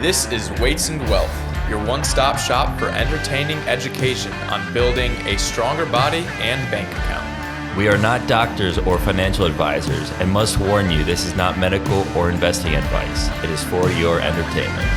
This is Weights and Wealth, your one-stop shop for entertaining education on building a stronger body and bank account. We are not doctors or financial advisors and must warn you this is not medical or investing advice. It is for your entertainment.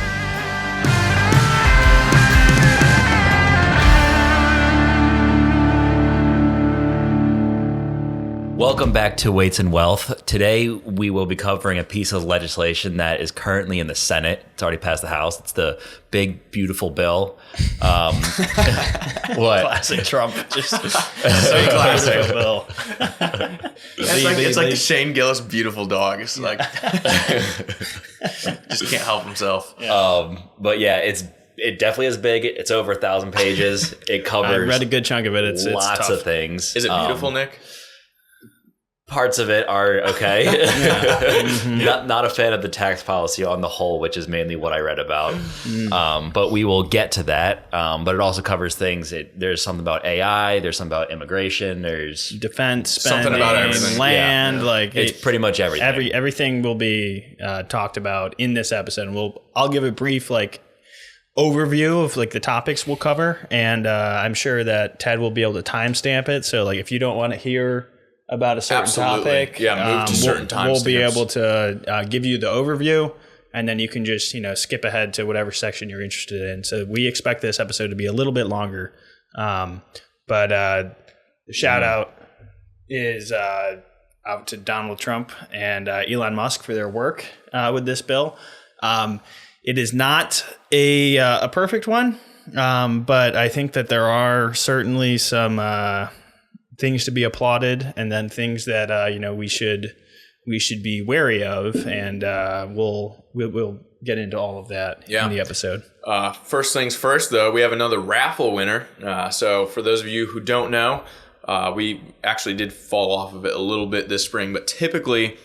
Welcome back to Weights and Wealth. Today we will be covering a piece of legislation that is currently in the Senate. It's already passed the House. It's the big, beautiful bill. What? Classic Trump. Just so classic bill. It's like the Shane Gillis beautiful dog. It's like just can't help himself. Yeah. But yeah, it definitely is big. It's over 1,000 pages. It covers. I read a good chunk of it. It's lots tough. of things. Is it beautiful, Nick? Parts of it are okay. Not a fan of the tax policy on the whole, which is mainly what I read about. But we will get to that. But it also covers things. There's something about AI. There's something about immigration. There's defense spending, something about everything. Land. Yeah. Like it's pretty much everything. Everything will be talked about in this episode. And I'll give a brief overview of the topics we'll cover, and I'm sure that Ted will be able to timestamp it. So if you don't want to hear about a certain topic, move to certain timestamps. We'll be able to give you the overview, and then you can just skip ahead to whatever section you're interested in. So we expect this episode to be a little bit longer, but the shout out is out to Donald Trump and Elon Musk for their work with this bill. It is not a perfect one, but I think that there are certainly some things to be applauded, and then things that we should be wary of, and we'll get into all of that in the episode. First things first, though, we have another raffle winner. So for those of you who don't know, we actually did fall off of it a little bit this spring, but typically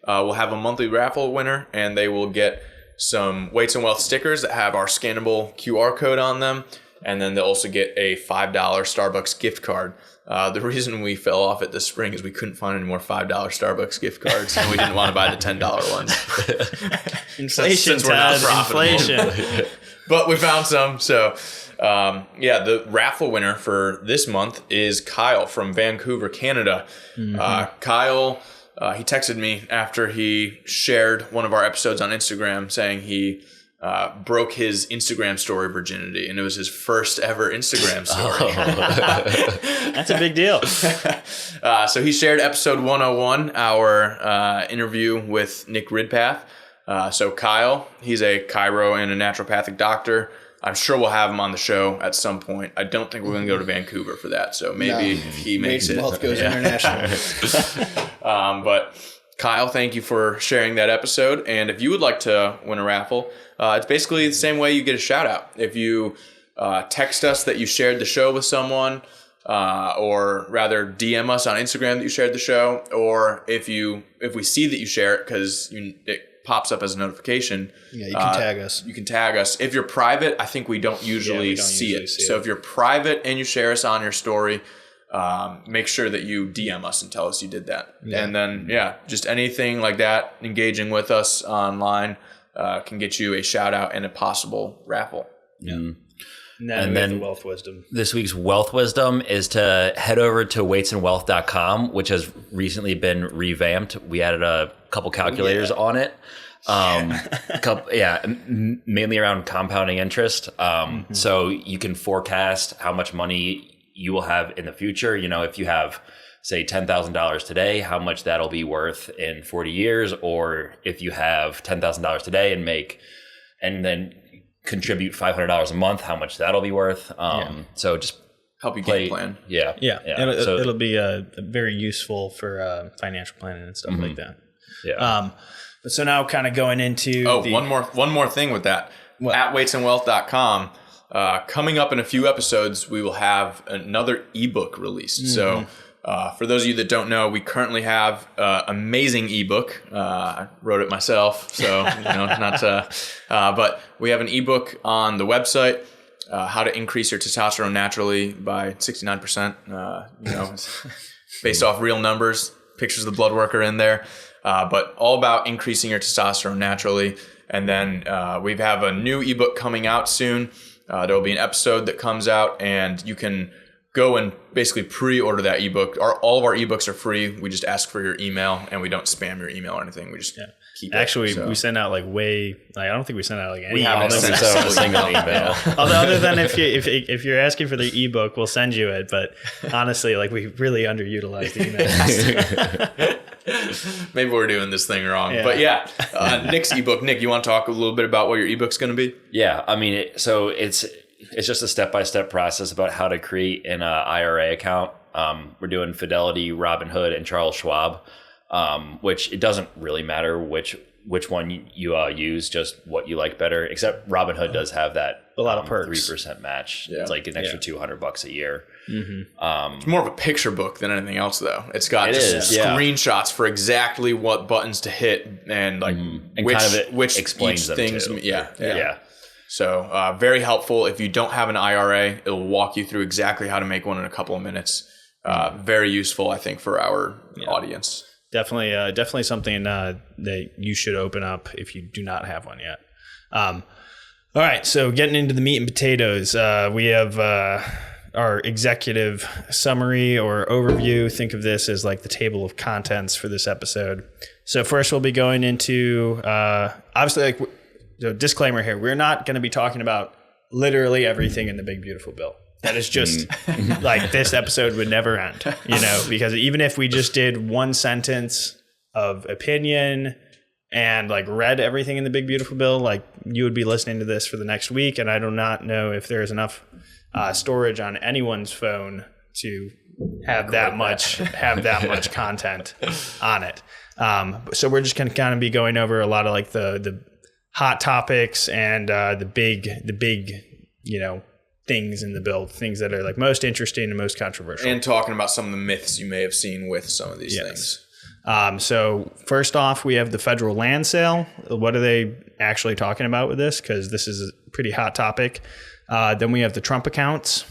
we'll have a monthly raffle winner, and they will get some Weights and Wealth stickers that have our scannable QR code on them, and then they'll also get a $5 Starbucks gift card. The reason we fell off it this spring is we couldn't find any more $5 Starbucks gift cards, and we didn't want to buy the $10 ones. Inflation, since we're not profitable. Inflation. But we found some. So, the raffle winner for this month is Kyle from Vancouver, Canada. Kyle, he texted me after he shared one of our episodes on Instagram saying he broke his Instagram story virginity, and it was his first ever Instagram story. That's a big deal. So he shared episode 101, our interview with Nick Ridpath. So Kyle, he's a chiro and a naturopathic doctor. I'm sure we'll have him on the show at some point. I don't think we're going to go to Vancouver for that, so maybe if he makes it. Wealth goes international. But Kyle, thank you for sharing that episode. And if you would like to win a raffle, it's basically the same way you get a shout out. If you text us that you shared the show with someone, or rather DM us on Instagram that you shared the show, or if we see that you share it because it pops up as a notification. Yeah, you can tag us. You can tag us. If you're private, I think we don't usually see it. So if you're private and you share us on your story, make sure that you DM us and tell us you did that. Yeah. And then, just anything like that, engaging with us online can get you a shout out and a possible raffle. Yeah. And then the wealth wisdom. This week's wealth wisdom is to head over to weightsandwealth.com, which has recently been revamped. We added a couple calculators on it. Mainly around compounding interest. So you can forecast how much money you will have in the future. If you have, say, $10,000 today, how much that'll be worth in 40 years, or if you have $10,000 today and then contribute $500 a month, how much that'll be worth. So just help you game plan. Yeah. It'll be very useful for financial planning and stuff like that. Yeah. But so now kind of going into one more thing with that. What? At weightsandwealth.com, coming up in a few episodes, we will have another ebook released. So for those of you that don't know, we currently have amazing ebook. I wrote it myself, so but we have an ebook on the website, how to increase your testosterone naturally by 69%. Based off real numbers, pictures of the blood work are in there. but all about increasing your testosterone naturally. And then we have a new ebook coming out soon. There will be an episode that comes out, and you can go and basically pre-order that ebook. All of our ebooks are free. We just ask for your email, and we don't spam your email or anything. We just keep it. Actually, we send out like I don't think we send out like any. We haven't sent out a single email. Other than if you're asking for the ebook, we'll send you it. But honestly, like we really underutilized the email. Maybe we're doing this thing wrong. But Nick's ebook. Nick, you want to talk a little bit about what your ebook's going to be? Yeah, I mean, it's just a step-by-step process about how to create an IRA account. We're doing Fidelity, Robinhood, and Charles Schwab, which it doesn't really matter which one you use, just what you like better. Except Robinhood does have that a lot of perks, 3% match. Yeah. It's like an extra $200 a year. Mm-hmm. It's more of a picture book than anything else, though. It's got screenshots for exactly what buttons to hit and like which explains them things. too. Yeah. So very helpful. If you don't have an IRA, it'll walk you through exactly how to make one in a couple of minutes. Very useful, I think, for our audience. Definitely something that you should open up if you do not have one yet. All right, so getting into the meat and potatoes, we have our executive summary or overview. Think of this as like the table of contents for this episode. So first we'll be going into, obviously, like, so disclaimer here, we're not going to be talking about literally everything in the Big Beautiful Bill. That is just like this episode would never end, because even if we just did one sentence of opinion and like read everything in the Big Beautiful Bill, like you would be listening to this for the next week. And I do not know if there is enough storage on anyone's phone to have that much content on it. So we're just going to kind of be going over a lot of like the hot topics and the big things in the bill, things that are like most interesting and most controversial. And talking about some of the myths you may have seen with some of these things. So first off, we have the federal land sale. What are they actually talking about with this? Because this is a pretty hot topic. Then we have the Trump accounts.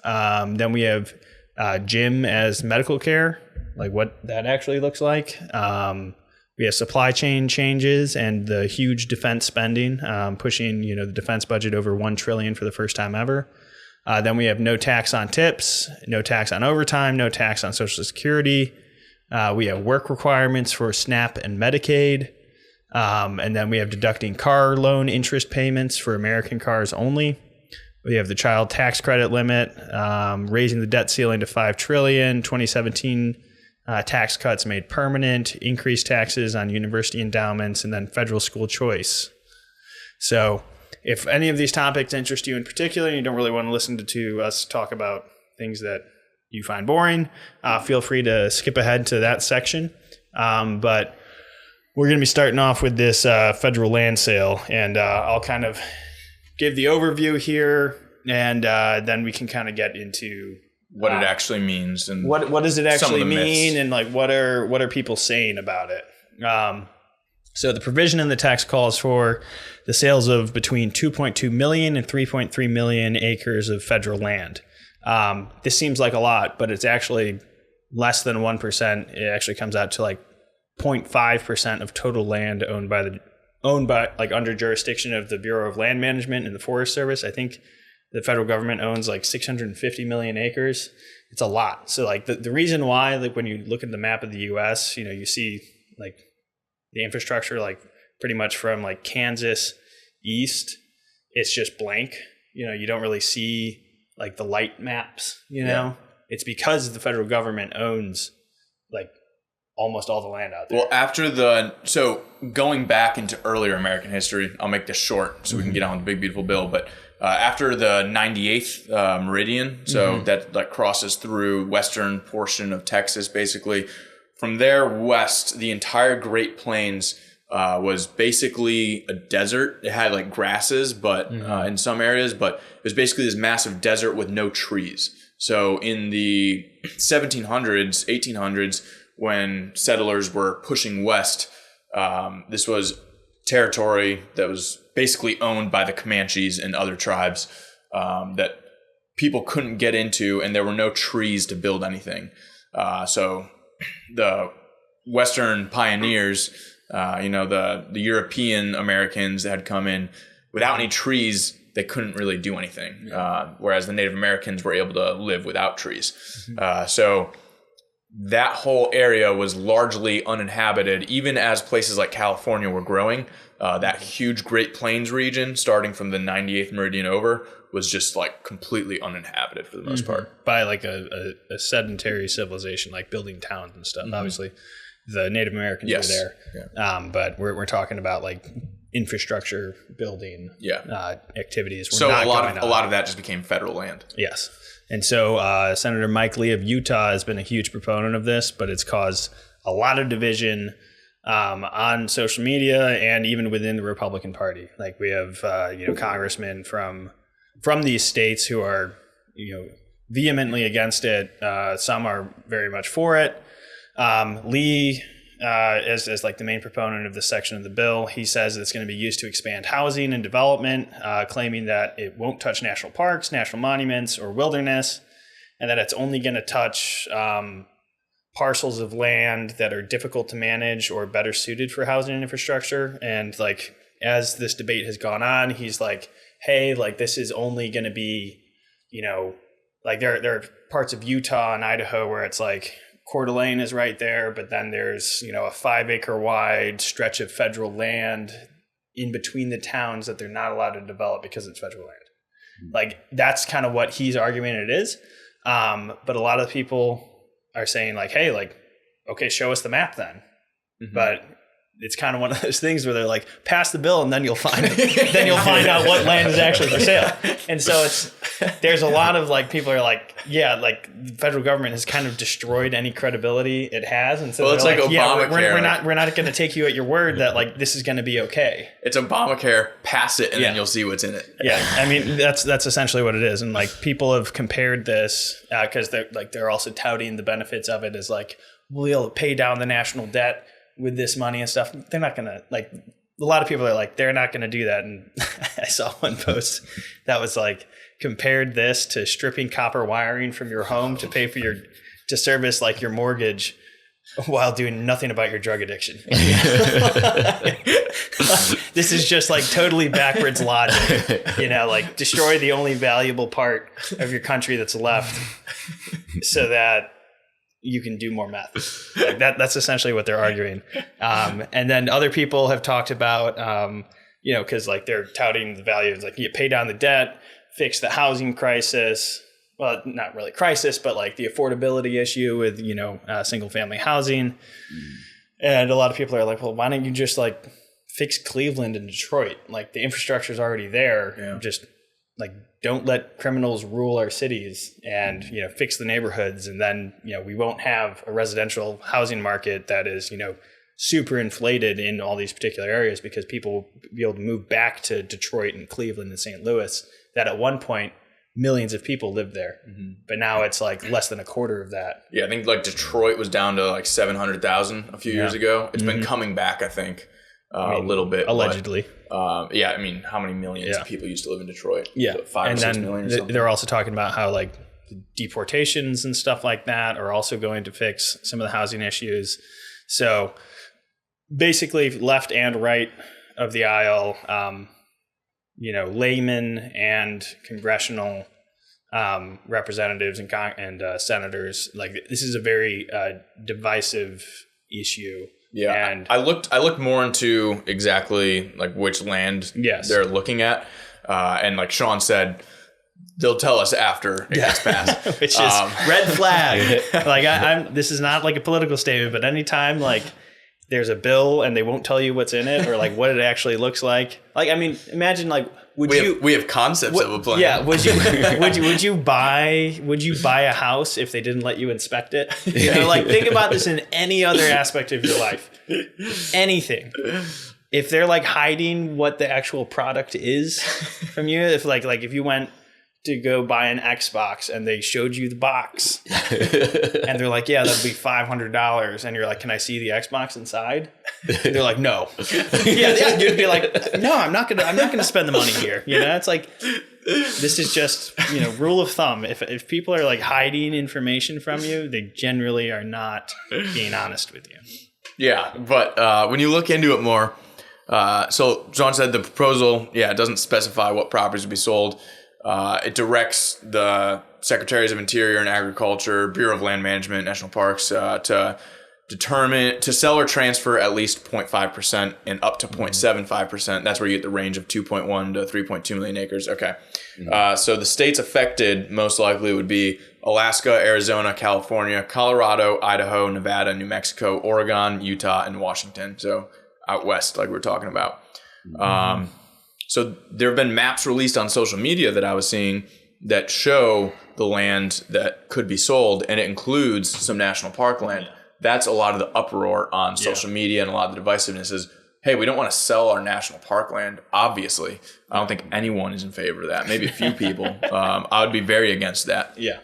Then we have gym as medical care, like what that actually looks like. We have supply chain changes and the huge defense spending, pushing the defense budget over $1 trillion for the first time ever. Then we have no tax on tips, no tax on overtime, no tax on Social Security. We have work requirements for SNAP and Medicaid. And then we have deducting car loan interest payments for American cars only. We have the child tax credit limit, raising the debt ceiling to $5 trillion, 2017 tax cuts made permanent, increased taxes on university endowments, and then federal school choice. So if any of these topics interest you in particular and you don't really want to listen to us talk about things that you find boring, feel free to skip ahead to that section. But we're going to be starting off with this federal land sale, and I'll kind of give the overview here, and then we can kind of get into what it actually means and what does it actually mean, and like what are people saying about it. So the provision in the text calls for the sales of between 2.2 million and 3.3 million acres of federal land. This seems like a lot, but it's actually less than 1%. It actually comes out to like 0.5% of total land owned by like under jurisdiction of the Bureau of Land Management and the Forest Service. I think the federal government owns like 650 million acres. It's a lot. So like the reason why, like when you look at the map of the US, you see like the infrastructure, like pretty much from like Kansas east, it's just blank. You don't really see like the light maps, It's because the federal government owns like almost all the land out there. Well, so going back into earlier American history, I'll make this short so we can get on with the Big Beautiful Bill, but after the 98th meridian, so that crosses through western portion of Texas, basically, from there west, the entire Great Plains was basically a desert. It had like grasses, but in some areas, but it was basically this massive desert with no trees. So in the 1700s, 1800s, when settlers were pushing west, this was territory that was basically owned by the Comanches and other tribes that people couldn't get into, and there were no trees to build anything. So the Western pioneers, the European Americans that had come in without any trees, they couldn't really do anything. Whereas the Native Americans were able to live without trees. So that whole area was largely uninhabited, even as places like California were growing. That huge Great Plains region, starting from the 98th meridian over, was just like completely uninhabited for the most part. By like a sedentary civilization, like building towns and stuff. Obviously, the Native Americans were there. Yeah. But we're talking about like infrastructure building activities. So a lot of that just became federal land. Yes. And so Senator Mike Lee of Utah has been a huge proponent of this, but it's caused a lot of division on social media and even within the Republican Party. Like we have congressmen from these states who are vehemently against it. Some are very much for it. Lee, as like the main proponent of this section of the bill, he says it's going to be used to expand housing and development, claiming that it won't touch national parks, national monuments, or wilderness, and that it's only going to touch parcels of land that are difficult to manage or better suited for housing and infrastructure. And like as this debate has gone on, he's like, hey, like this is only going to be, like there are parts of Utah and Idaho where it's like Coeur d'Alene is right there, but then there's, a 5 acre wide stretch of federal land in between the towns that they're not allowed to develop because it's federal land. Like that's kind of what he's arguing it is. But a lot of people are saying like, hey, like, okay, show us the map then. But it's kind of one of those things where they're like, pass the bill and then you'll find out what land is actually for sale. And so there's a lot of like people are like, yeah, like the federal government has kind of destroyed any credibility it has. And so it's like Obamacare. We're not going to take you at your word that like this is going to be okay. It's Obamacare, pass it, and then you'll see what's in it. Yeah, I mean that's essentially what it is. And like people have compared this because they're also touting the benefits of it as like we'll pay down the national debt with this money and stuff. They're not going to like, a lot of people are like, they're not going to do that. And I saw one post that was like, compared this to stripping copper wiring from your home to pay for to service like your mortgage while doing nothing about your drug addiction. This is just like totally backwards logic, like destroy the only valuable part of your country that's left so that you can do more meth. Like that's essentially what they're arguing. And then other people have talked about, because like they're touting the value of like you pay down the debt, fix the housing crisis. Well, not really crisis, but like the affordability issue with, single family housing. And a lot of people are like, well, why don't you just like fix Cleveland and Detroit? Like the infrastructure is already there. Yeah. Just like don't let criminals rule our cities and, fix the neighborhoods. And then, we won't have a residential housing market that is, super inflated in all these particular areas because people will be able to move back to Detroit and Cleveland and St. Louis that at one point millions of people lived there. But now it's like less than a quarter of that. Yeah. I think like Detroit was down to like 700,000 a few years ago. It's been coming back, I think. A little bit. Allegedly. But, I mean, how many millions of people used to live in Detroit? Yeah. 5 or 6 million or something. They're also talking about how like deportations and stuff like that are also going to fix some of the housing issues. So basically left and right of the aisle, laymen and congressional representatives and senators, like this is a very divisive issue. Yeah, and I looked more into exactly like which land they're looking at, and like Sean said, they'll tell us after it gets passed, which is red flag. Like this is not like a political statement, but anytime like there's a bill and they won't tell you what's in it or like what it actually looks like. Like I mean, imagine like we have concepts of a plan. Yeah, would you buy a house if they didn't let you inspect it? Like think about this in any other aspect of your life. Anything. If they're like hiding what the actual product is from you, if like if you went to go buy an Xbox and they showed you the box and they're like, yeah, that'd be $500. And you're like, can I see the Xbox inside? And they're like, no. yeah. You'd be like, no, I'm not gonna spend the money here. It's like, this is just, rule of thumb. If people are like hiding information from you, they generally are not being honest with you. Yeah, but when you look into it more, so John said the proposal, it doesn't specify what properties will be sold. It directs the Secretaries of Interior and Agriculture, Bureau of Land Management, National Parks to sell or transfer at least 0.5% and up to 0.75%. That's where you get the range of 2.1 to 3.2 million acres. Okay. So the states affected most likely would be Alaska, Arizona, California, Colorado, Idaho, Nevada, New Mexico, Oregon, Utah, and Washington. So out west, like we were talking about. So there have been maps released on social media that I was seeing that show the land that could be sold, and it includes some national park land. That's a lot of the uproar on social media, and a lot of the divisiveness is, hey, we don't want to sell our national park land. Obviously, I don't think anyone is in favor of that. Maybe a few people. I would be very against that. Yeah.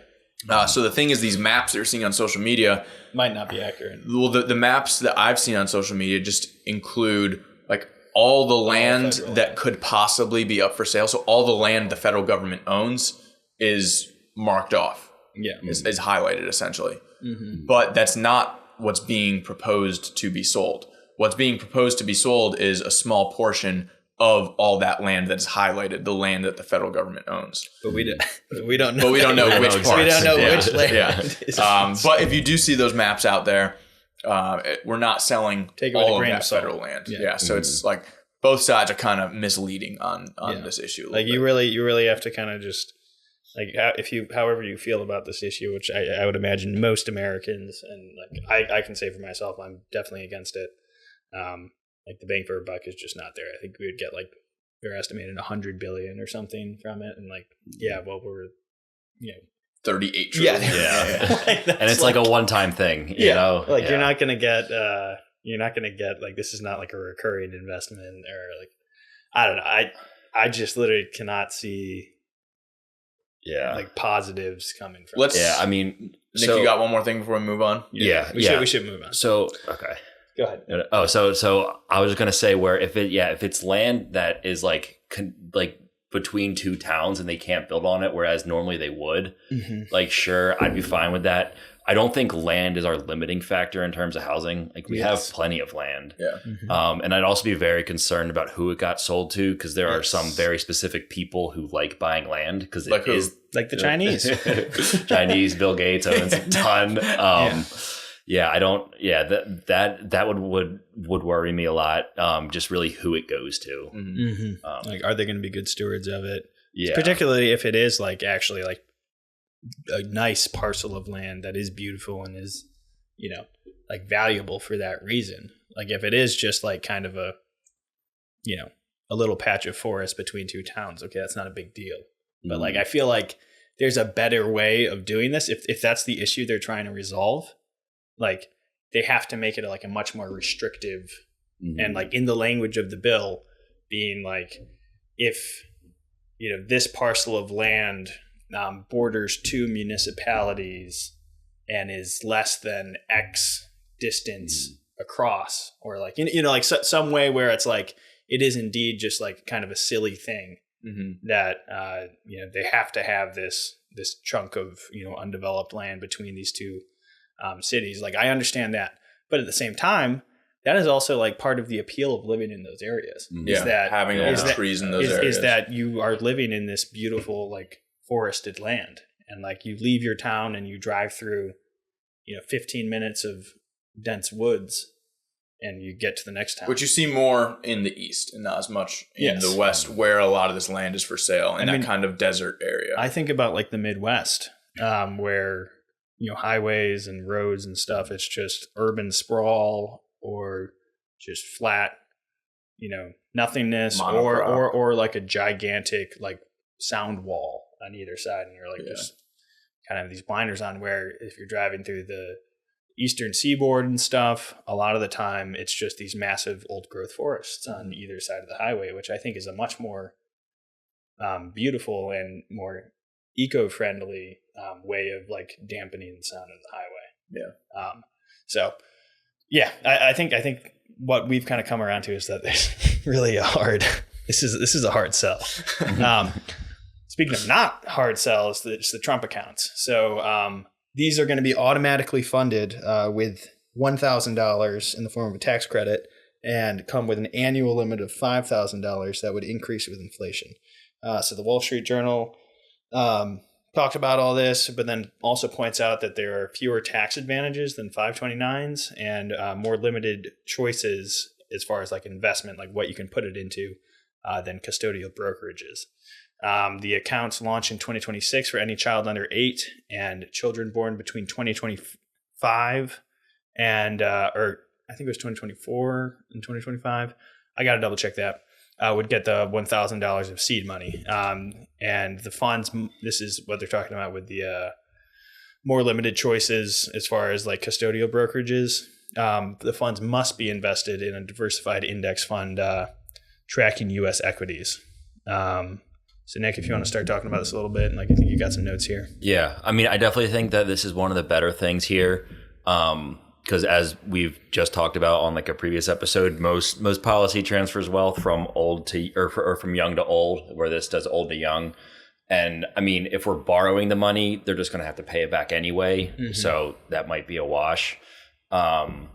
So the thing is, these maps that you're seeing on social media might not be accurate. Well, the maps that I've seen on social media just include like all the land that could possibly be up for sale. So all the land the federal government owns is marked off. Yeah. Is highlighted essentially. But that's not what's being proposed to be sold. What's being proposed to be sold is a small portion of all that land that's highlighted, the land that the federal government owns. But we don't know. But we don't know which parts. We don't know which land. But if you do see those maps out there, we're not selling all of that federal land. So it's like both sides are kind of misleading on this issue. Like you really have to kind of just like however you feel about this issue, which I would imagine most Americans, and like I can say for myself, I'm definitely against it. Like the bang for a buck is just not there. I think we would get like they're estimating 100 billion or something from it, and like we're 38 trillion. And it's like a one-time thing. You know? Like you're not gonna get like this is not like a recurring investment or like I don't know. I just literally cannot see like positives coming from it. I mean, Nick, you got one more thing before we move on? We should move on. So okay. Go ahead. Oh, so I was just gonna say where if it's land that is like between two towns and they can't build on it, whereas normally they would, like sure, I'd be fine with that. I don't think land is our limiting factor in terms of housing. Like we have plenty of land. And I'd also be very concerned about who it got sold to, because there are some very specific people who like buying land because it is like the Chinese. Chinese, Bill Gates owns a ton. That would worry me a lot. Just really who it goes to. Like, are they going to be good stewards of it? Yeah. Particularly if it is like actually like a nice parcel of land that is beautiful and is, like valuable for that reason. Like if it is just like kind of a little patch of forest between two towns, okay, that's not a big deal. But like, I feel like there's a better way of doing this. If that's the issue they're trying to resolve, like they have to make it like a much more restrictive and like in the language of the bill being like, if, this parcel of land borders two municipalities and is less than X distance across, or like, like some way where it's like, it is indeed just like kind of a silly thing that, they have to have this chunk of, undeveloped land between these two cities. Like I understand that, but at the same time, that is also like part of the appeal of living in those areas. Is that having all the trees in those areas. Is that you are living in this beautiful like forested land, and like you leave your town and you drive through, 15 minutes of dense woods, and you get to the next town. Which you see more in the east and not as much in the west, where a lot of this land is for sale in that kind of desert area. I think about like the Midwest, where highways and roads and stuff, it's just urban sprawl or just flat, nothingness, or like a gigantic like sound wall on either side, and you're like just kind of these blinders on, where if you're driving through the eastern seaboard and stuff, a lot of the time it's just these massive old growth forests on either side of the highway, which I think is a much more beautiful and more eco-friendly way of like dampening the sound of the highway. I think what we've kind of come around to is that there's really a hard this is a hard sell. Speaking of not hard sells, it's the Trump accounts. So these are going to be automatically funded with $1,000 in the form of a tax credit and come with an annual limit of $5,000 that would increase with inflation. So the Wall Street Journal talked about all this, but then also points out that there are fewer tax advantages than 529s and more limited choices as far as like investment, like what you can put it into, than custodial brokerages. The accounts launch in 2026 for any child under 8 and children born between 2025 and, or I think it was 2024 and 2025. I got to double check that. Would get the $1,000 of seed money. And the funds, this is what they're talking about with the more limited choices as far as like custodial brokerages. The funds must be invested in a diversified index fund tracking U.S. equities. So Nick, if you want to start talking about this a little bit, and like I think you got some notes here. Yeah, I mean, I definitely think that this is one of the better things here. Because as we've just talked about on like a previous episode, most policy transfers wealth from old to or from young to old, where this does old to young. And I mean, if we're borrowing the money, they're just going to have to pay it back anyway. Mm-hmm. So that might be a wash. Some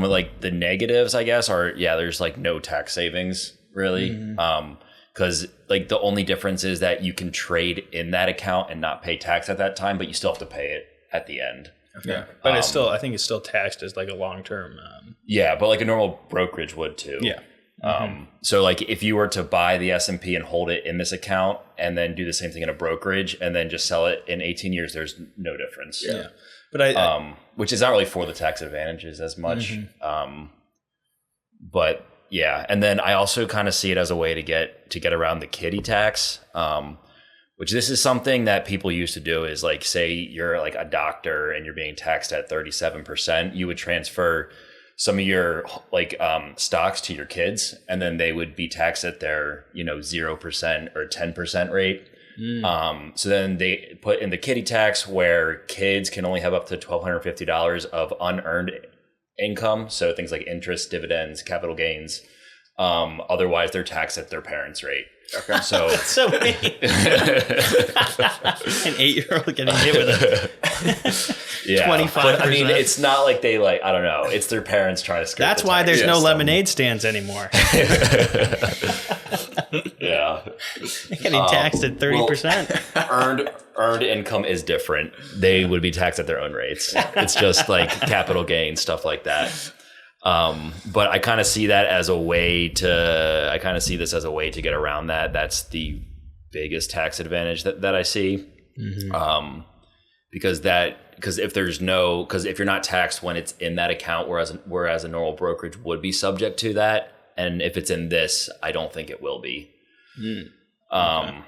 of like the negatives, I guess, are there's like no tax savings really. Mm-hmm. Because like the only difference is that you can trade in that account and not pay tax at that time, but you still have to pay it at the end. Okay. Yeah, but it's still, I think it's still taxed as like a long-term. Yeah, but like a normal brokerage would too. Yeah. So like if you were to buy the S&P and hold it in this account and then do the same thing in a brokerage and then just sell it in 18 years, there's no difference. Yeah. But which is not really for the tax advantages as much. Mm-hmm. But yeah, and then I also kind of see it as a way to get around the kiddie tax. Which this is something that people used to do is like, say you're like a doctor and you're being taxed at 37%, you would transfer some of your like stocks to your kids and then they would be taxed at their, 0% or 10% rate. So then they put in the kiddie tax where kids can only have up to $1,250 of unearned income. So things like interest, dividends, capital gains. Otherwise they're taxed at their parents' rate. Okay. So that's so mean. An 8-year-old getting hit with a 25%. But I mean, it's not like they like, I don't know. It's their parents trying to skirt. That's why there's no lemonade stands anymore. Yeah. Getting taxed at 30%. Well, earned income is different. They would be taxed at their own rates. It's just like capital gain, stuff like that. But I kind of see that as a way to get around that. That's the biggest tax advantage that I see. Mm-hmm. Because if you're not taxed when it's in that account, whereas a normal brokerage would be subject to that. And if it's in this, I don't think it will be. Okay.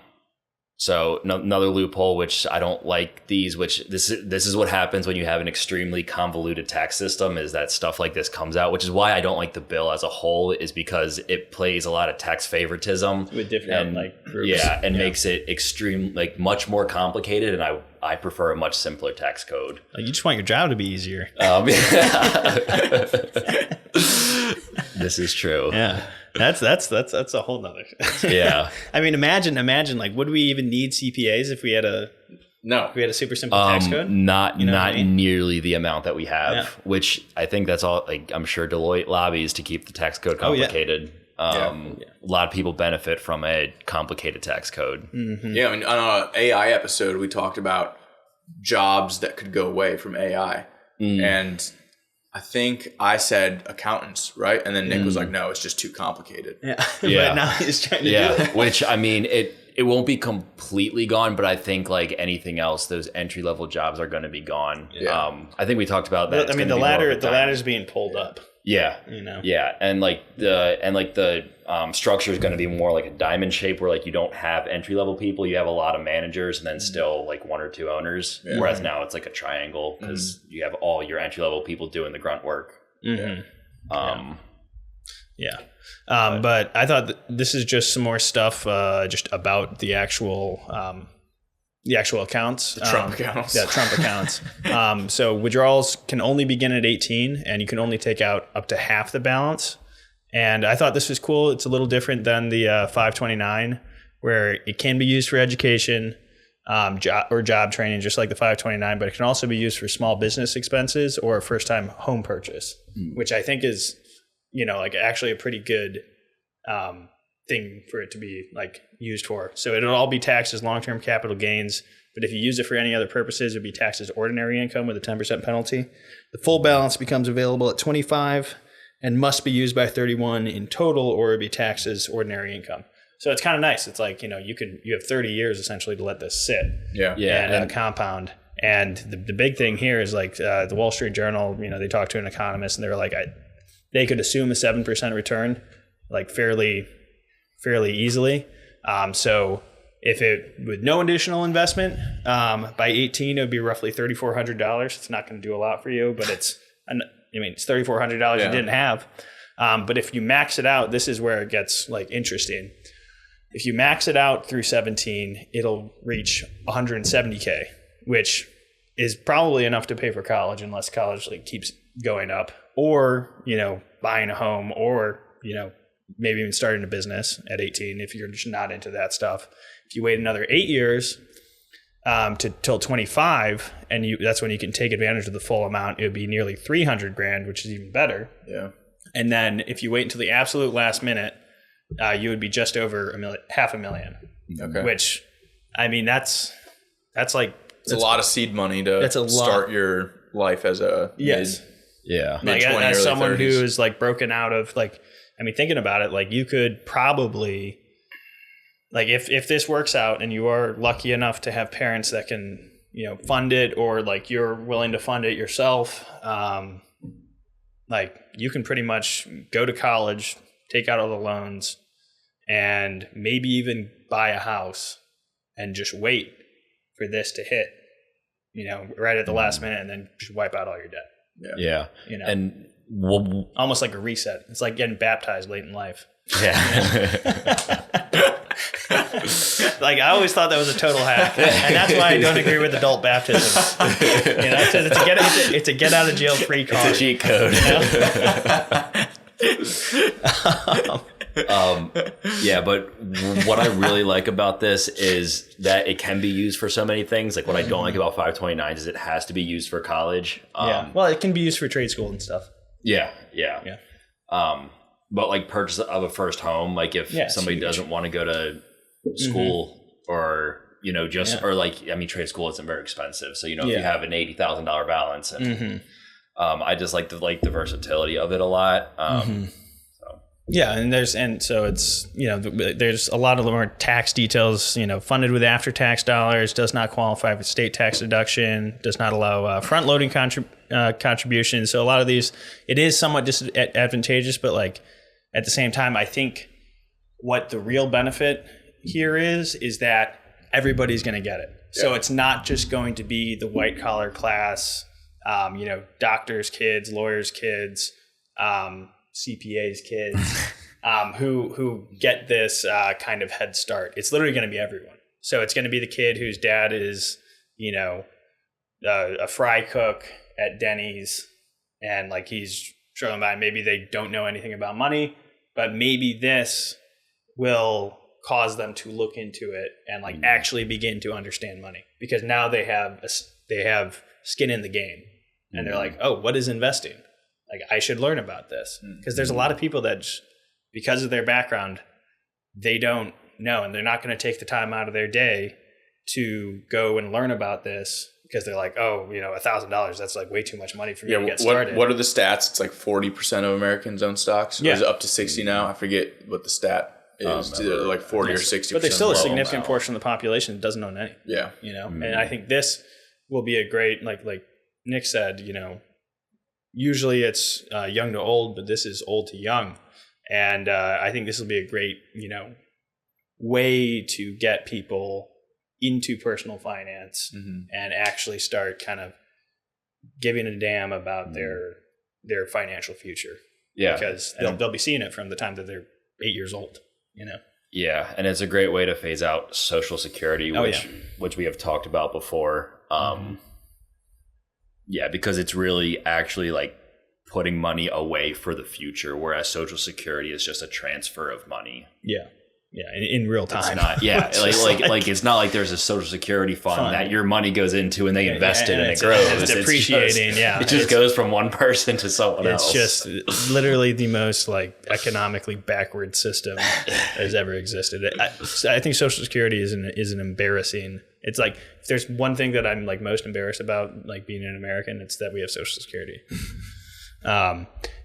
So another loophole, which I don't like these, which this is what happens when you have an extremely convoluted tax system, is that stuff like this comes out, which is why I don't like the bill as a whole, is because it plays a lot of tax favoritism with different groups. Yeah, and makes it much more complicated. And I prefer a much simpler tax code. You just want your job to be easier. This is true. Yeah. That's a whole nother. Yeah. I mean, imagine like, would we even need CPAs if we had a super simple tax code? Not nearly the amount that we have, which I think that's all, like, I'm sure Deloitte lobbies to keep the tax code complicated. A lot of people benefit from a complicated tax code. Mm-hmm. Yeah. I mean, on our AI episode, we talked about jobs that could go away from AI. And I think I said accountants, right? And then Nick was like, no, it's just too complicated. Yeah. But now he's trying to do it. Which, I mean, it won't be completely gone, but I think like anything else, those entry level jobs are going to be gone. Yeah. I think we talked about that. I mean, the ladder's being pulled up. Yeah. Yeah. And the structure is going to be more like a diamond shape, where like you don't have entry level people, you have a lot of managers and then still like one or two owners. Yeah. Whereas now it's like a triangle, because you have all your entry level people doing the grunt work. Mm-hmm. But I thought this is just some more stuff just about the actual accounts. The Trump accounts. Yeah, Trump accounts. So withdrawals can only begin at 18, and you can only take out up to half the balance. And I thought this was cool. It's a little different than the 529, where it can be used for education. job training, just like the 529, but it can also be used for small business expenses or a first-time home purchase, which I think is, like actually a pretty good thing for it to be like used for. So it'll all be taxed as long-term capital gains, but if you use it for any other purposes, it'd be taxed as ordinary income with a 10% penalty. The full balance becomes available at 25 and must be used by 31 in total, or it'd be taxed as ordinary income. So it's kind of nice. It's like, you have 30 years essentially to let this sit and compound. And the big thing here is like the Wall Street Journal, they talked to an economist and they were like, they could assume a 7% return like fairly easily. So if it with no additional investment, by 18, it would be roughly $3,400. It's not going to do a lot for you, but it's $3,400 you didn't have. But if you max it out, this is where it gets like interesting. If you max it out through 17, it'll reach 170K, which is probably enough to pay for college unless college like keeps going up, or, buying a home, or, maybe even starting a business at 18 if you're just not into that stuff. If you wait another 8 years till 25, and that's when you can take advantage of the full amount, it would be nearly $300,000, which is even better. Yeah. And then if you wait until the absolute last minute, you would be just over $500,000. Okay. Which, that's like it's a lot of seed money to start your life as a as someone 30s. Who is like broken out of thinking about it, like you could probably like if this works out and you are lucky enough to have parents that can fund it, or like you're willing to fund it yourself, like you can pretty much go to college, take out all the loans, and maybe even buy a house and just wait for this to hit, right at the last minute, and then just wipe out all your debt. Yeah. And almost like a reset. It's like getting baptized late in life. Yeah. Like I always thought that was a total hack, and that's why I don't agree with adult baptism. It's a get out of jail free card. It's a cheat code. But what I really like about this is that it can be used for so many things. Like what I don't like about 529 is it has to be used for college. Well, it can be used for trade school and stuff. Yeah. But like purchase of a first home, like if somebody doesn't want to go to school or, or like, trade school isn't very expensive. So, if you have an $80,000 balance, and I just like the versatility of it a lot. Yeah, and so it's there's a lot of more tax details. Funded with after-tax dollars, does not qualify for state tax deduction, does not allow front-loading contributions. So a lot of these, it is somewhat disadvantageous, but like at the same time, I think what the real benefit here is that everybody's going to get it. Yeah. So it's not just going to be the white-collar class, doctors' kids, lawyers' kids. CPA's kids who get this kind of head start. It's literally going to be everyone. So it's going to be the kid whose dad is, a fry cook at Denny's, and like he's struggling by. Maybe they don't know anything about money, but maybe this will cause them to look into it and like actually begin to understand money, because now they have skin in the game, and they're like, oh, what is investing? Like, I should learn about this, because there's a lot of people that, because of their background, they don't know, and they're not going to take the time out of their day to go and learn about this, because they're like, oh, $1,000, that's like way too much money for me to get started. What are the stats? It's like 40% of Americans own stocks. Or is it up to 60 now? I forget what the stat is. Like 40 or 60%. But there's still a significant portion of the population that doesn't own any. Yeah. And I think this will be a great, like Nick said, usually it's young to old, but this is old to young. And I think this will be a great, way to get people into personal finance and actually start kind of giving a damn about their financial future. Yeah. Because they'll be seeing it from the time that they're 8 years old, Yeah. And it's a great way to phase out Social Security, which we have talked about before. Yeah, because it's really actually like putting money away for the future, whereas Social Security is just a transfer of money. Yeah. Yeah, in real time. It's not. Yeah, like it's not like there's a social security fund that your money goes into and they invest it and it grows. It's depreciating. It just goes from one person to someone else. It's just literally the most like economically backward system has ever existed. I think Social Security is an embarrassing. It's like if there's one thing that I'm like most embarrassed about, like being an American, it's that we have Social Security.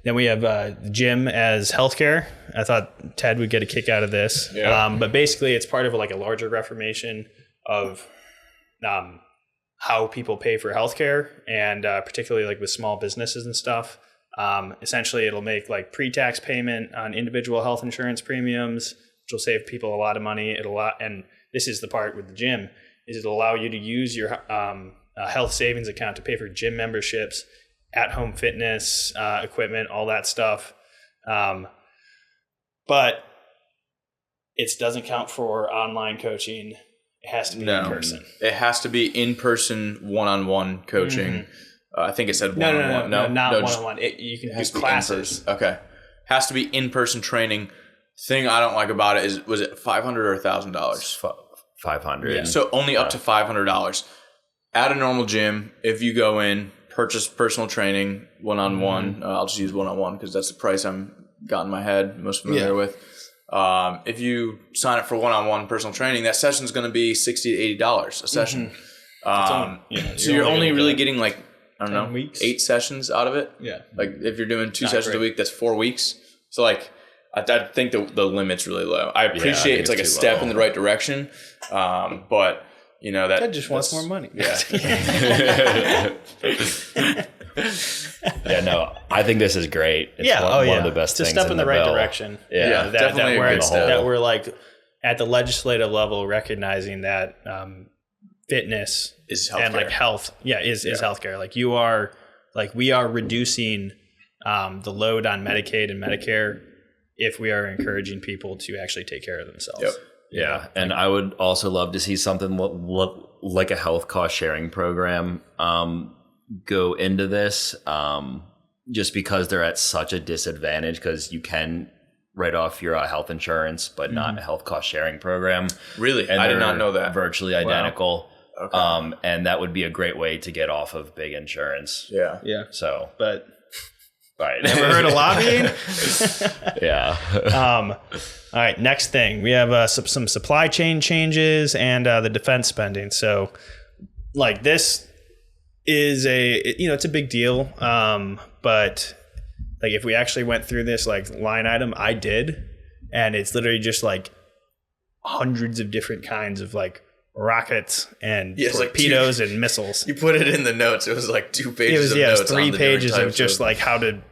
Then we have gym as healthcare. I thought Ted would get a kick out of this. Yeah. But basically it's part of like a larger reformation of how people pay for healthcare, and particularly like with small businesses and stuff. Essentially it'll make like pre-tax payment on individual health insurance premiums, which will save people a lot of money. And this is the part with the gym, is it'll allow you to use your health savings account to pay for gym memberships, at-home fitness equipment, all that stuff. But it doesn't count for online coaching. It has to be in person. It has to be in-person one-on-one coaching. I think it said one-on-one. No, not one-on-one. You can do classes. Okay. Has to be in-person training. Thing I don't like about it is, was it $500 or $1,000? 500. Yeah. So only up to $500. At a normal gym, if you go in, purchase personal training one-on-one. I'll just use one-on-one because that's the price I'm got in my head, most familiar with. If you sign up for one-on-one personal training, that session is going to be $60 to $80 a session. So you're only really getting like, I don't know, weeks? 8 sessions out of it. Yeah. Like if you're doing 2 sessions a week, that's 4 weeks. So like, I think the limit's really low. I appreciate it's like a step in the right direction. But you know, Ted just wants more money. Yeah. Yeah, no, I think this is great. It's one of the best things. It's a step in the right direction. Yeah, definitely a good step. That we're like at the legislative level recognizing that fitness is healthcare. And like health, is healthcare. Like we are reducing the load on Medicaid and Medicare if we are encouraging people to actually take care of themselves. Yep. Yeah, and I would also love to see something like a health cost sharing program go into this, just because they're at such a disadvantage, because you can write off your health insurance, but not a health cost sharing program. Really? And I did not know that. Virtually identical. Wow. Okay. And that would be a great way to get off of big insurance. Yeah. Yeah. So, But right. never heard of lobbying? Yeah. All right, next thing. We have some supply chain changes and the defense spending. So like this is it's a big deal. But like if we actually went through this like line item, I did, and it's literally just like hundreds of different kinds of like rockets and torpedoes and missiles. You put it in the notes. It was like 2 pages of notes. 3 pages of just like how to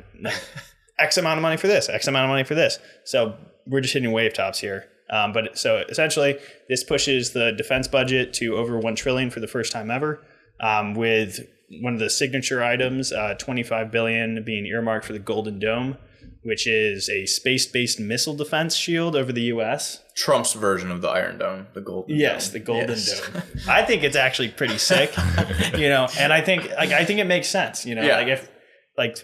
X amount of money for this, X amount of money for this. So we're just hitting wave tops here. But so essentially this pushes the defense budget to over $1 trillion for the first time ever, with one of the signature items, $25 billion being earmarked for the Golden Dome, which is a space-based missile defense shield over the U.S. Trump's version of the Iron Dome, the Golden Dome. Yes, the Golden Dome. I think it's actually pretty sick, and I think it makes sense, like if like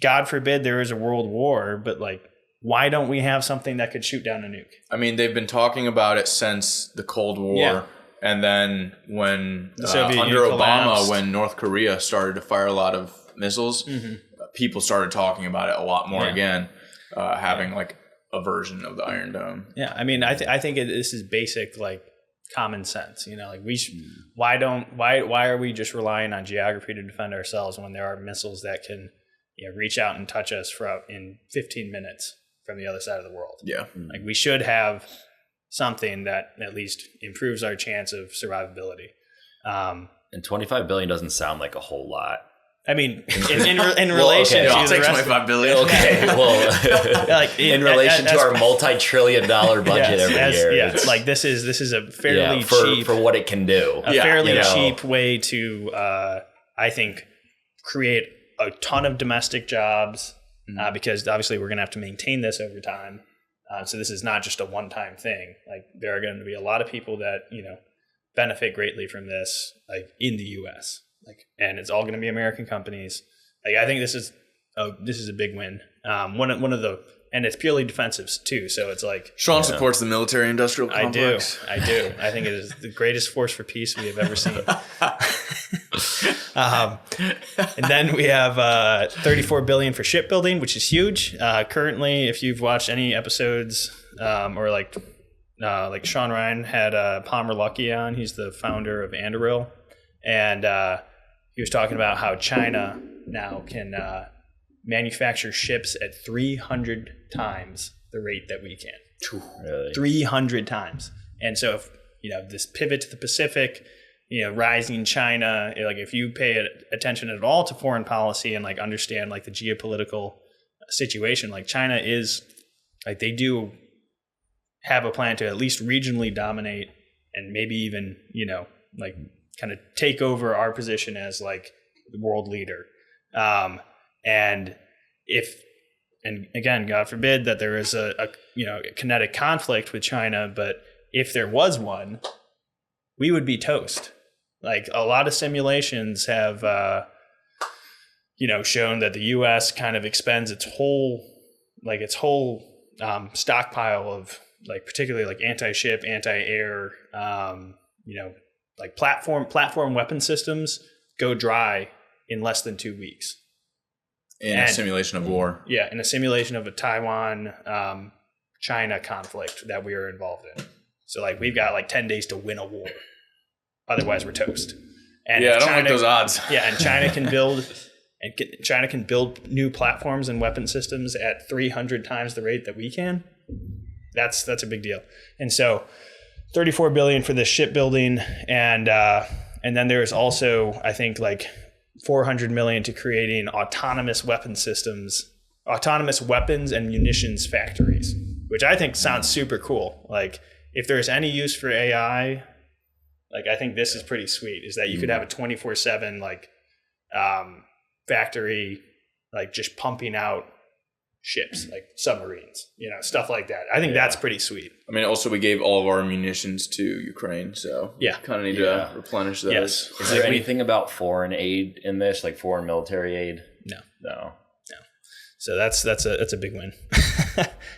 God forbid there is a world war, but like why don't we have something that could shoot down a nuke? I mean, they've been talking about it since the Cold War. Yeah. And then when under Obama, collapsed. When North Korea started to fire a lot of missiles, people started talking about it a lot more again, having like a version of the Iron Dome. Yeah, I mean, I think this is basic like common sense. Like we should, why are we just relying on geography to defend ourselves when there are missiles that can reach out and touch us in 15 minutes from the other side of the world? Yeah, like we should have something that at least improves our chance of survivability. And $25 billion doesn't sound like a whole lot. I mean, in relation to I'll take $25 billion. Okay, well, like in relation to our multi-trillion-dollar budget every year. Yeah, like this is a fairly cheap for what it can do. A fairly cheap way to, I think, create a ton of domestic jobs, because obviously we're going to have to maintain this over time. So this is not just a one-time thing. Like there are going to be a lot of people that benefit greatly from this, like in the U.S. And it's all going to be American companies. Like I think this is this is a big win. One of the, and it's purely defensive too. So it's like Sean supports the military-industrial complex. I do. I think it is the greatest force for peace we have ever seen. And then we have $34 billion for shipbuilding, which is huge. Currently, if you've watched any episodes, or like Sean Ryan had Palmer Luckey on. He's the founder of Anduril, and he was talking about how China now can manufacture ships at 300 times the rate that we can. Really? 300 times. And so if, this pivot to the Pacific, rising China, like if you pay attention at all to foreign policy and like understand like the geopolitical situation, like China is like, they do have a plan to at least regionally dominate and maybe even, like kind of take over our position as like the world leader. And again, God forbid that there is a kinetic conflict with China, but if there was one, we would be toast. Like a lot of simulations have, shown that the U.S. kind of expends its whole stockpile of like particularly like anti-ship, anti-air, like platform weapon systems go dry in less than 2 weeks. In a simulation of war. Yeah, in a simulation of a Taiwan, China conflict that we are involved in. So like we've got like 10 days to win a war. Otherwise we're toast. And I don't like those odds. Yeah, and China can build new platforms and weapon systems at 300 times the rate that we can. That's a big deal. And so $34 billion for this shipbuilding, and then there's also, I think, like $400 million to creating autonomous weapons and munitions factories, which I think sounds super cool. Like if there's any use for AI, like I think this is pretty sweet, is that you could have a 24/7 like factory, like just pumping out ships, like submarines, stuff like that. I think that's pretty sweet. I mean, also we gave all of our munitions to Ukraine, so kind of need to replenish those. Yes. Is there anything about foreign aid in this, like foreign military aid? No. So that's a big win.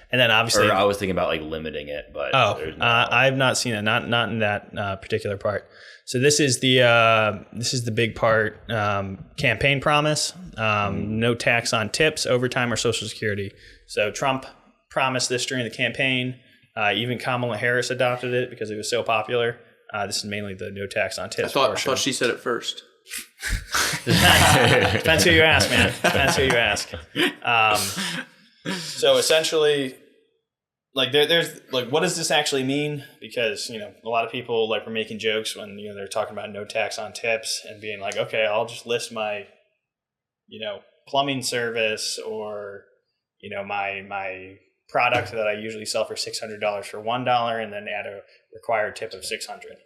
And then obviously, or I was thinking about like limiting it, but I've not seen it, not in that particular part. So this is the big part. Campaign promise: no tax on tips, overtime, or Social Security. So Trump promised this during the campaign. Even Kamala Harris adopted it because it was so popular. This is mainly the no tax on tips. I thought she said it first. Depends who you ask, man. Depends who you ask. So essentially, like there's like, what does this actually mean? Because a lot of people like were making jokes when they're talking about no tax on tips and being like, okay, I'll just list my plumbing service or my product that I usually sell for $600 for $1 and then add a required tip of $600.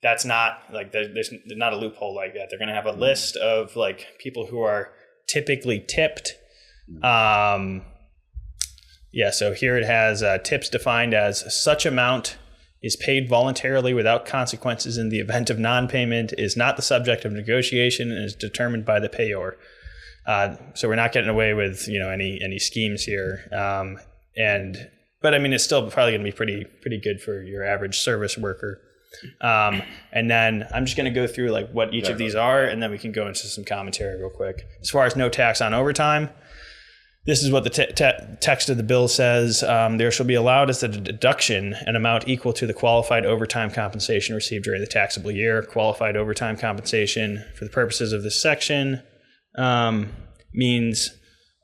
That's not like there's not a loophole like that. They're going to have a list of like people who are typically tipped. So here it has tips defined as such amount is paid voluntarily without consequences in the event of non-payment, is not the subject of negotiation, and is determined by the payor. So we're not getting away with any schemes here. But I mean, it's still probably going to be pretty good for your average service worker. And then I'm just going to go through like what each of these are, and then we can go into some commentary real quick. As far as no tax on overtime, this is what the text of the bill says. There shall be allowed as a deduction an amount equal to the qualified overtime compensation received during the taxable year. Qualified overtime compensation for the purposes of this section means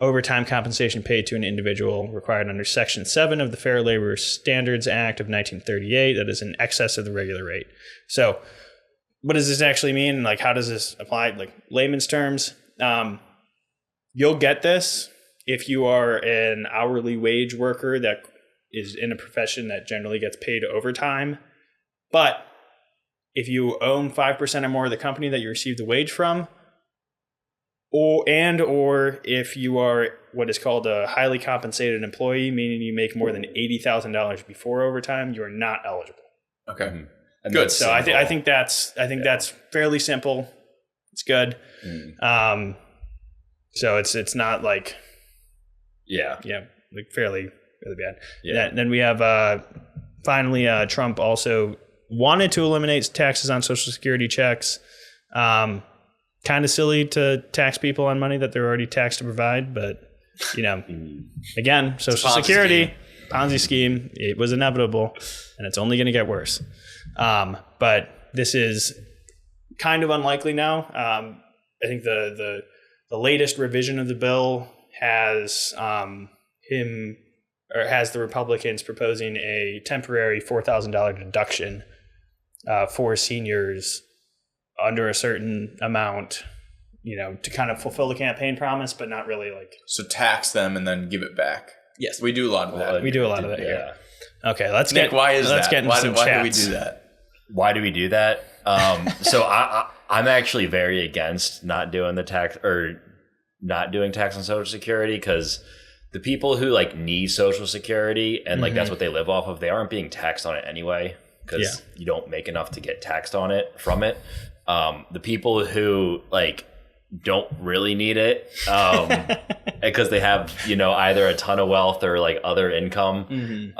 overtime compensation paid to an individual required under Section 7 of the Fair Labor Standards Act of 1938 that is in excess of the regular rate. So what does this actually mean? Like, how does this apply? Like layman's terms, you'll get this if you are an hourly wage worker that is in a profession that generally gets paid overtime. But if you own 5% or more of the company that you receive the wage from, or if you are what is called a highly compensated employee, meaning you make more than $80,000 before overtime, you are not eligible. Okay, And good. So I think that's fairly simple. It's good. So it's not like like fairly really bad. Yeah. Then we have finally Trump also wanted to eliminate taxes on Social Security checks. Kind of silly to tax people on money that they're already taxed to provide, but again, Social Security Ponzi scheme. It was inevitable, and it's only going to get worse. But this is kind of unlikely now. I think the latest revision of the bill has has the Republicans proposing a temporary $4,000 deduction for seniors under a certain amount, to kind of fulfill the campaign promise, but not really like. So tax them and then give it back. Yes, we do a lot of that. We do a lot of that here. Okay, let's Nick, get. why is let's that? get into some why do chats. we do that? Why do we do that? So I'm actually very against not doing the tax or not doing tax on Social Security, because the people who like need Social Security and like that's what they live off of, they aren't being taxed on it anyway, because you don't make enough to get taxed on it from it. The people who like don't really need it because they have either a ton of wealth or like other income,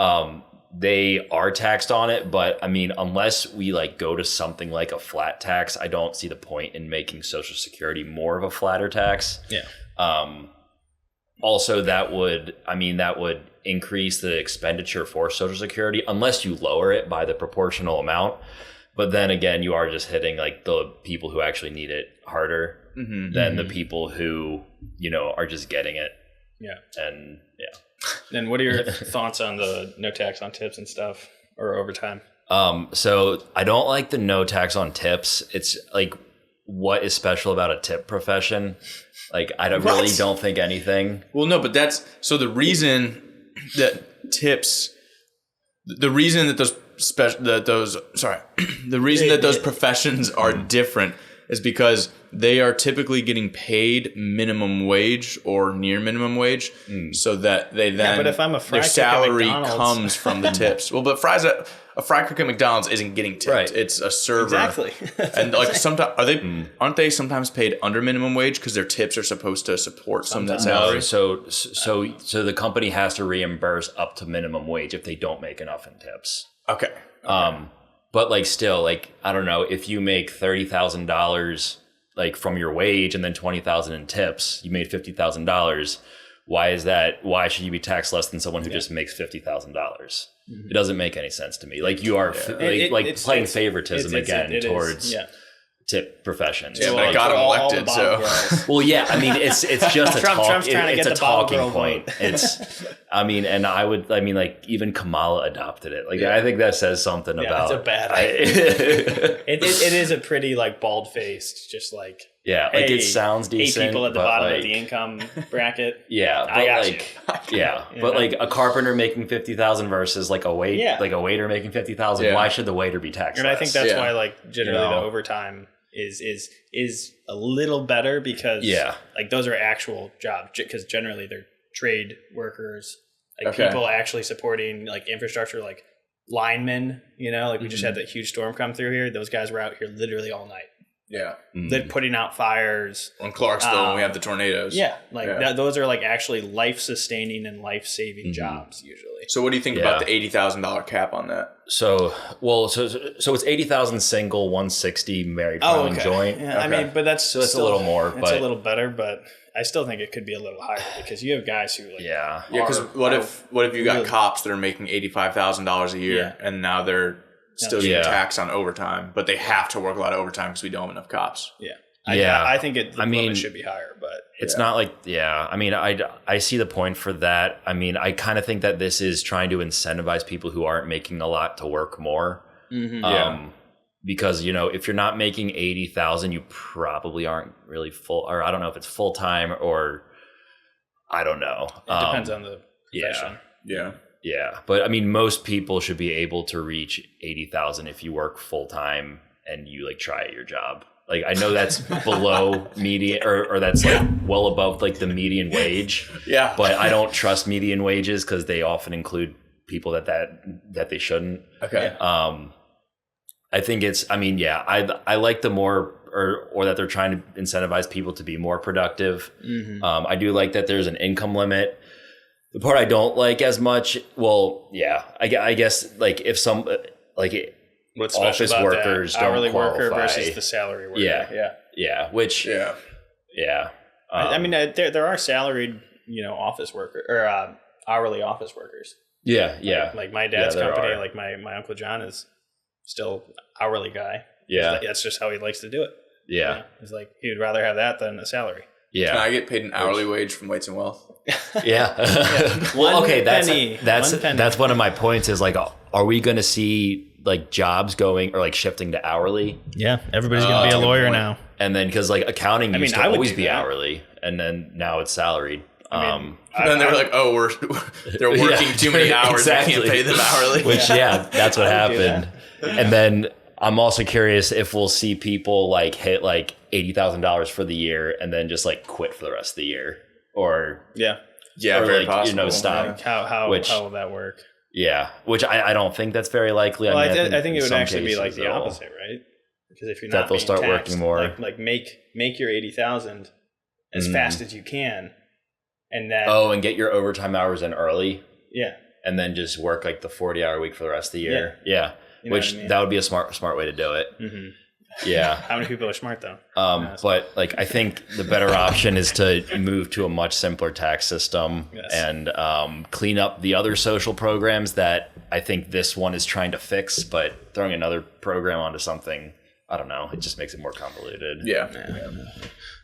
they are taxed on it. But I mean, unless we like go to something like a flat tax, I don't see the point in making Social Security more of a flatter tax. Also, that would increase the expenditure for Social Security unless you lower it by the proportional amount. But then again, you are just hitting like the people who actually need it harder than the people who, are just getting it. And Then what are your thoughts on the no tax on tips and stuff or overtime? So I don't like the no tax on tips. It's like, what is special about a tip profession? Like, I really don't think anything. Well, no, but that's so the reason that tips, the reason that those professions are different is because they are typically getting paid minimum wage or near minimum wage, so that they then but if I'm a fry their cook at salary McDonald's- comes from the tips. Well, but a fry cook at McDonald's isn't getting tipped. Right. It's a server. Exactly. And like sometimes aren't they sometimes paid under minimum wage because their tips are supposed to support some of that salary? So the company has to reimburse up to minimum wage if they don't make enough in tips. Okay. But like still, like, I don't know, if you make $30,000 like from your wage and then $20,000 in tips, you made $50,000. Why is that? Why should you be taxed less than someone who just makes $50,000? It doesn't make any sense to me. Like, you are it's playing favoritism towards tip professions. Yeah, but I got him elected, so. Well, yeah, I mean, it's just a Trump's trying to get it's a the Bob talking Girl point. vote. It's, like even Kamala adopted it. Like, I think that says something about. It's a bad it is a pretty like bald faced, just like like it sounds decent. 8 people at the but bottom like, of the income bracket. Yeah, but I got like, but like a carpenter making $50,000 versus like a waiter making $50,000. Yeah. Why should the waiter be taxed? And I think that's Yeah. why like generally the overtime is a little better because like those are actual jobs, because generally they're trade workers, like people actually supporting like infrastructure, like linemen, like we just had that huge storm come through here. Those guys were out here literally all night. Yeah. They're putting out fires. On Clarksville, when we have the tornadoes. Those are like actually life sustaining and life saving jobs usually. So what do you think about the $80,000 cap on that? So it's 80,000 single, 160 married filing joint. Yeah, I mean, but that's it's a little more. It's a little better, but I still think it could be a little higher because you have guys who like because what if you got cops that are making $85,000 a year and now they're still getting taxed on overtime, but they have to work a lot of overtime because we don't have enough cops. I think it should be higher, but it's not like, I mean, I see the point for that. I mean, I kind of think that this is trying to incentivize people who aren't making a lot to work more. Because, if you're not making 80,000, you probably aren't really full, or I don't know if it's full time or I don't know. It depends on the profession. Yeah. But I mean, most people should be able to reach 80,000 if you work full time and you like try at your job. Like, I know that's below median or that's like well above like the median wage. Yeah. But I don't trust median wages because they often include people that they shouldn't. Okay. I think I like the more, or that they're trying to incentivize people to be more productive. I do like that there's an income limit. The part I don't like as much, I guess like if some like What's office workers don't hourly qualify. worker versus the salary worker. I mean, there are salaried, office worker or hourly office workers. Like my dad's company, like my Uncle John is still hourly guy. Yeah. That's just how he likes to do it. Yeah. He's like, he would rather have that than a salary. Can I get paid an hourly wage from Weights and Wealth? Well, okay, that's one of my points is like, are we going to see like jobs going or like shifting to hourly? Yeah, everybody's going to be a lawyer now. And then because like accounting used to always be hourly, and then now it's salaried. Then they were like, "Oh, they're working too many hours. Exactly. I can't pay them hourly." Which that's what happened. And then I'm also curious if we'll see people like hit like $80,000 for the year and then just like quit for the rest of the year, or very like possible. stop. How will that work? Yeah, which I don't think that's very likely. Well, I think it would actually be like the opposite, right? Because if you're not they'll being start taxed, working more, like make your 80,000 as fast as you can, and then and get your overtime hours in early. Yeah, and then just work like the 40-hour week for the rest of the year. Yeah. You know which that would be a smart way to do it. Yeah. How many people are smart though? But like I think the better option is to move to a much simpler tax system and clean up the other social programs that I think this one is trying to fix, but throwing another program onto something, I don't know, it just makes it more convoluted. Yeah.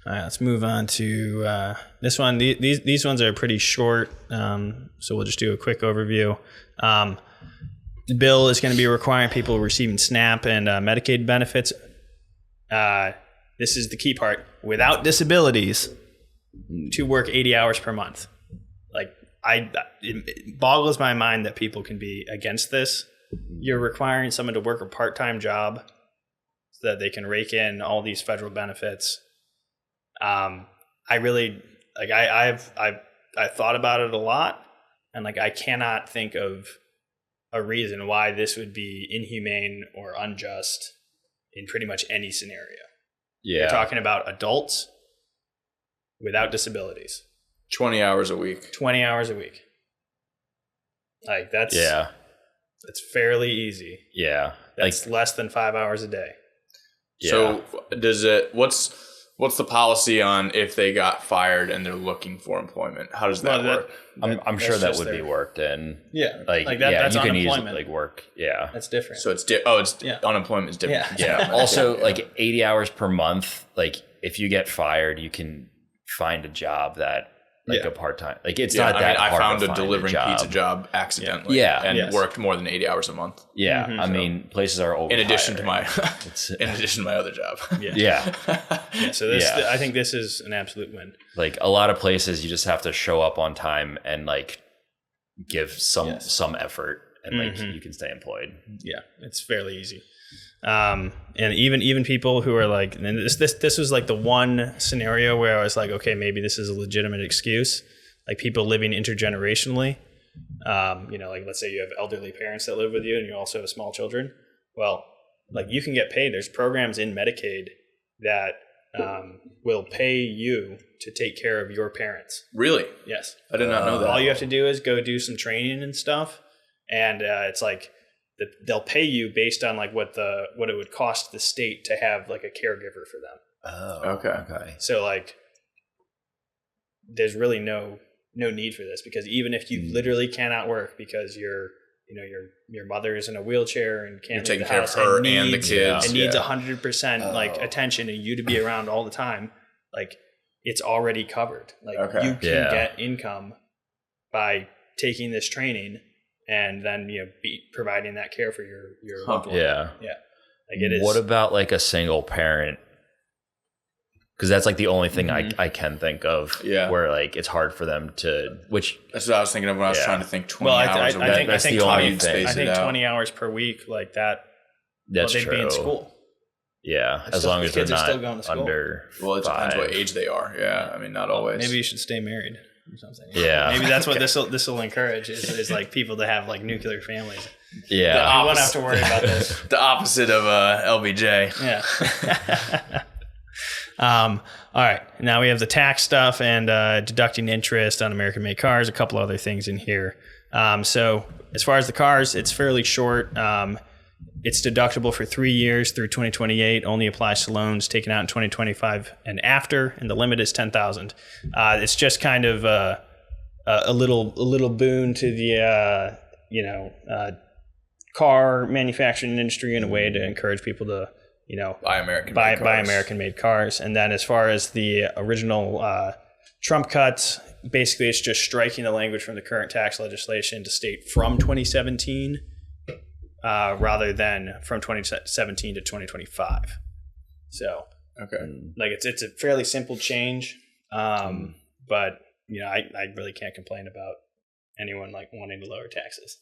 All right, let's move on to this one. These ones are pretty short, so we'll just do a quick overview. The bill is going to be requiring people receiving SNAP and Medicaid benefits. This is the key part. Without disabilities, to work 80 hours per month. Like it boggles my mind that people can be against this. You're requiring someone to work a part-time job so that they can rake in all these federal benefits. I really like. I've thought about it a lot, and like I cannot think of a reason why this would be inhumane or unjust in pretty much any scenario. Yeah. You're talking about adults without disabilities. 20 hours a week. 20 hours a week. Like that's fairly easy. Yeah. That's less than 5 hours a day. Yeah. So what's the policy on if they got fired and they're looking for employment? How does that work? I'm sure that would be worked in. Yeah. That's you can unemployment. Easily work. Yeah. That's different. So unemployment is different. Yeah. Also, like 80 hours per month, like if you get fired, you can find a job that a part-time, like it's not that hard. I found to a delivering pizza job accidentally. And worked more than 80 hours a month. Yeah. I mean, places are always in addition to my other job. So I think this is an absolute win. Like a lot of places, you just have to show up on time and like give some effort, and like you can stay employed. Yeah, it's fairly easy. And even people who are like, and this was like the one scenario where I was like, okay, maybe this is a legitimate excuse. Like people living intergenerationally, like let's say you have elderly parents that live with you and you also have small children. Well, like you can get paid. There's programs in Medicaid that will pay you to take care of your parents. Really? Yes. I did not know that. All you have to do is go do some training and stuff. And it's like, they'll pay you based on like what it would cost the state to have like a caregiver for them. Oh, okay. So like, there's really no need for this, because even if you literally cannot work because your mother is in a wheelchair and can't leave the house, care of her and the kids, and needs 100% like attention and you to be around all the time, like it's already covered. Like you can get income by taking this training. And then be providing that care for your loved one. Yeah. Like it is. What about like a single parent? Because that's like the only thing I can think of. Yeah. Where like it's hard for them to. Which that's what I was thinking of when I was trying to think 20 hours a week. I think the only thing. I think 20 hours per week, like that. That's they'd be in school. Yeah, as long as they're not still going to school. Under. Well, it depends what age they are. Yeah, I mean not always. Maybe you should stay married. Or something. Yeah, maybe that's what this will encourage is like people to have like nuclear families. Yeah, you won't have to worry about this. The opposite of LBJ. Yeah. All right. Now we have the tax stuff and deducting interest on American-made cars, a couple other things in here. So as far as the cars, it's fairly short. It's deductible for 3 years through 2028, only applies to loans taken out in 2025 and after, and the limit is $10,000. It's just kind of a little boon to the car manufacturing industry in a way to encourage people to buy American-made cars. And then as far as the original Trump cuts, basically it's just striking the language from the current tax legislation to state from 2017 rather than from 2017 to 2025. So it's a fairly simple change, but I really can't complain about anyone wanting to lower taxes.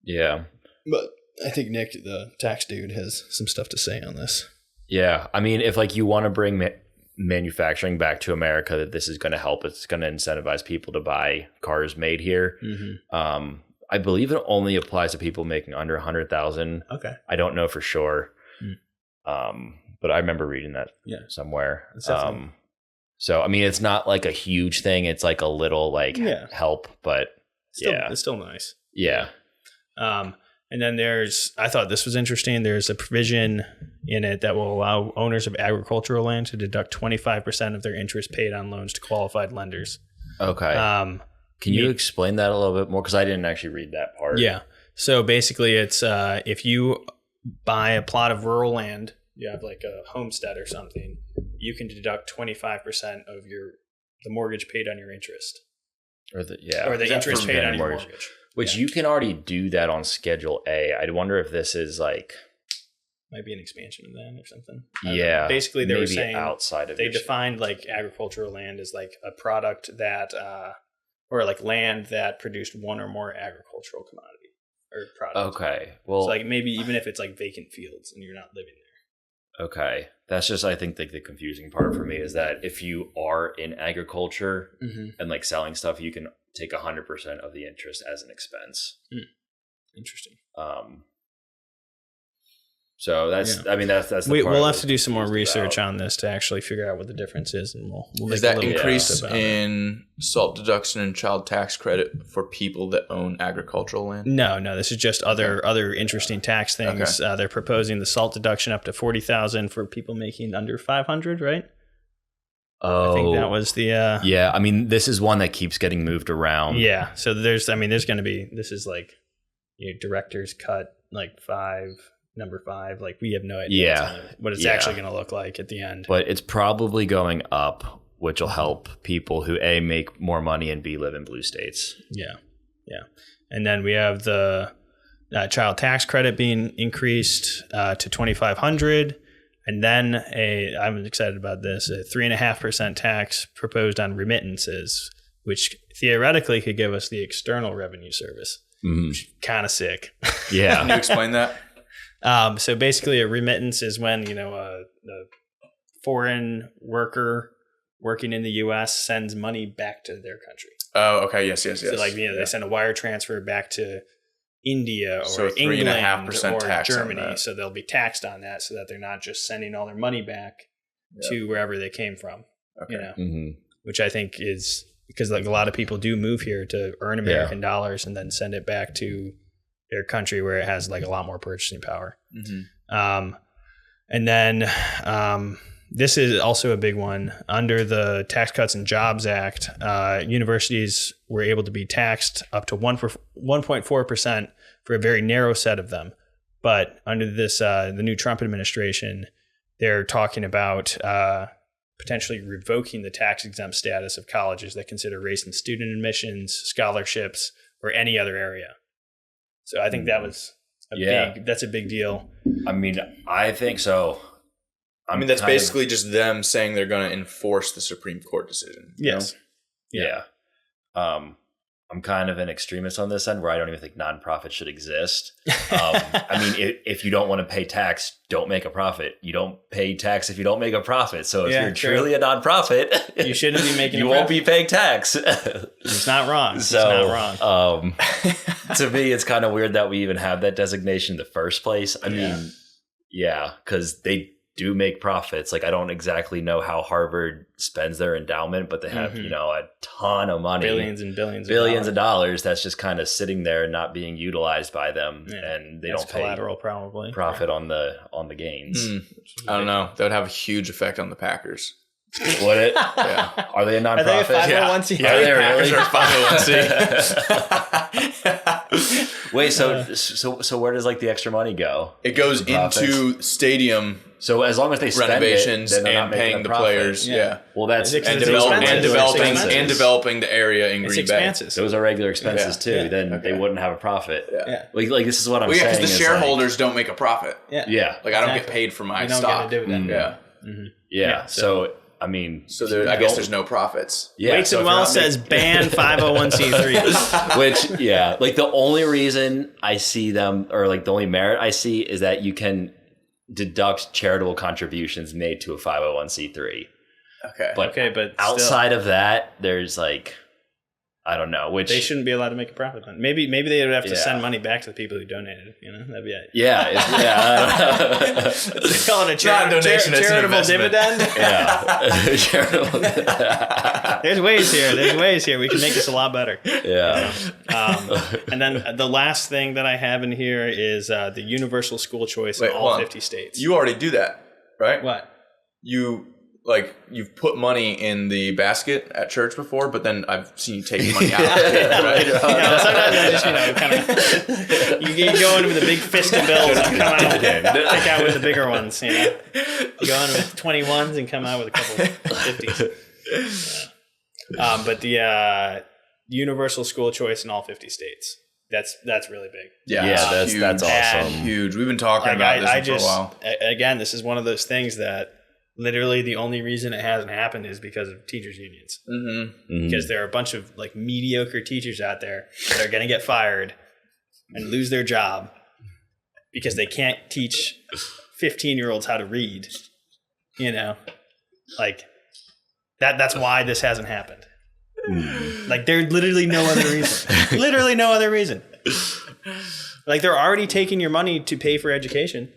Yeah. But I think Nick, the tax dude, has some stuff to say on this. Yeah. I mean, if you want to bring manufacturing back to America, that this is going to help. It's going to incentivize people to buy cars made here. Mm-hmm. I believe it only applies to people making under 100,000. Okay. I don't know for sure. But I remember reading that somewhere. So, I mean, it's not like a huge thing. It's like a little help, but it's still nice. Yeah. And then I thought this was interesting. There's a provision in it that will allow owners of agricultural land to deduct 25% of their interest paid on loans to qualified lenders. Okay. Can you explain that a little bit more? Because I didn't actually read that part. Yeah. So basically it's if you buy a plot of rural land, you have like a homestead or something, you can deduct 25% of the mortgage paid on your interest. Or the interest paid on your mortgage. Which you can already do that on Schedule A. I wonder if this is might be an expansion of that or something. Yeah. Basically, they were saying outside of they defined agricultural land as a product that, or land that produced one or more agricultural commodity or product. Okay. Well, so maybe even if it's vacant fields and you're not living there. Okay. That's just, I think, the confusing part for me is that if you are in agriculture and selling stuff, you can take 100% of the interest as an expense. Interesting. So that's, I mean, that's the part. We'll have to do some more research on this to actually figure out what the difference is, and we'll is that increase in SALT deduction and child tax credit for people that own agricultural land? No, this is just other interesting tax things. Okay. They're proposing the SALT deduction up to $40,000 for people making under 500, right? Oh, I think that was the yeah. I mean, this is one that keeps getting moved around. Yeah. So there's going to be, this is director's cut number 5. We have no idea what it's actually going to look like at the end. But it's probably going up, which will help people who A, make more money, and B, live in blue states. Yeah. And then we have the child tax credit being increased to $2,500. And then I'm excited about this, a 3.5% tax proposed on remittances, which theoretically could give us the External Revenue Service, which is kind of sick. Yeah. Can you explain that? So basically a remittance is when, a foreign worker working in the U.S. sends money back to their country. Oh, okay. Yes. So they send a wire transfer back to India or so England 3.5% or tax Germany. So they'll be taxed on that so that they're not just sending all their money back to wherever they came from, which I think is because a lot of people do move here to earn American dollars and then send it back to their country where it has a lot more purchasing power. And then this is also a big one. Under the Tax Cuts and Jobs Act, universities were able to be taxed up to 1.4% for a very narrow set of them. But under this, the new Trump administration, they're talking about potentially revoking the tax exempt status of colleges that consider race in student admissions, scholarships, or any other area. So I think that was that's a big deal. I mean, I think so. That's basically just them saying they're going to enforce the Supreme Court decision. Yes. Yeah. I'm kind of an extremist on this end where I don't even think nonprofits should exist. If you don't want to pay tax, don't make a profit. You don't pay tax if you don't make a profit. So if you're truly a nonprofit, you shouldn't be making. You won't be paying tax. It's not wrong. It's not wrong. To me, it's kind of weird that we even have that designation in the first place. I mean, because they do make profits. Like I don't exactly know how Harvard spends their endowment, but they have, a ton of money. Billions of dollars that's just kind of sitting there and not being utilized by them. And they don't pay collateral probably profit on the gains. I don't know. That would have a huge effect on the Packers. Would it? Yeah. Are they a nonprofit? Are they a 501c3? Yeah, they Packers really? are 501c. Wait, so where does like the extra money go? It goes into stadium So as long as they spend renovations it, then and paying the players. Yeah. Well, that's It's And expensive. developing the area in It's Green Bay. expenses. those are regular expenses too. Yeah. Then they wouldn't have a profit. Yeah. Like this is what I'm Well, yeah, saying. because the is shareholders don't make a profit. Yeah. Like I don't get paid for my You don't stock. get a dividend. Yeah. Yeah. So I mean, So I guess there's no profits. yeah. Wakes so and if you're Wells not says ban 501c3s. Which, like the only reason I see them, or like the only merit I see, is that you can deduct charitable contributions made to a 501c3. Okay. But but outside of that, there's like, I don't know, which they shouldn't be allowed to make a profit on. Maybe they would have to Yeah. send money back to the people who donated. That'd be it. yeah, They call it a not a donation, it's an charitable investment. dividend. yeah, charitable. There's ways here. We can make this a lot better. Yeah, And then the last thing that I have in here is the universal school choice Wait, in hold all on. 50 states. You already do that, right? What? You've put money in the basket at church before, but then I've seen you take money out. Right? Sometimes I just, kind of, you go in with a big fist of bills and come out, pick out with the bigger ones, You go in with 21s and come out with a couple 50s. But the universal school choice in all 50 states. That's really big. Yeah, that's huge. awesome. Huge. We've been talking about this for a while. Again, this is one of those things that literally the only reason it hasn't happened is because of teachers unions. Because there are a bunch of like mediocre teachers out there that are going to get fired and lose their job because they can't teach 15-year-olds how to read. Like that's why this hasn't happened. Like there's literally no other reason. Literally no other reason. Like they're already taking your money to pay for education.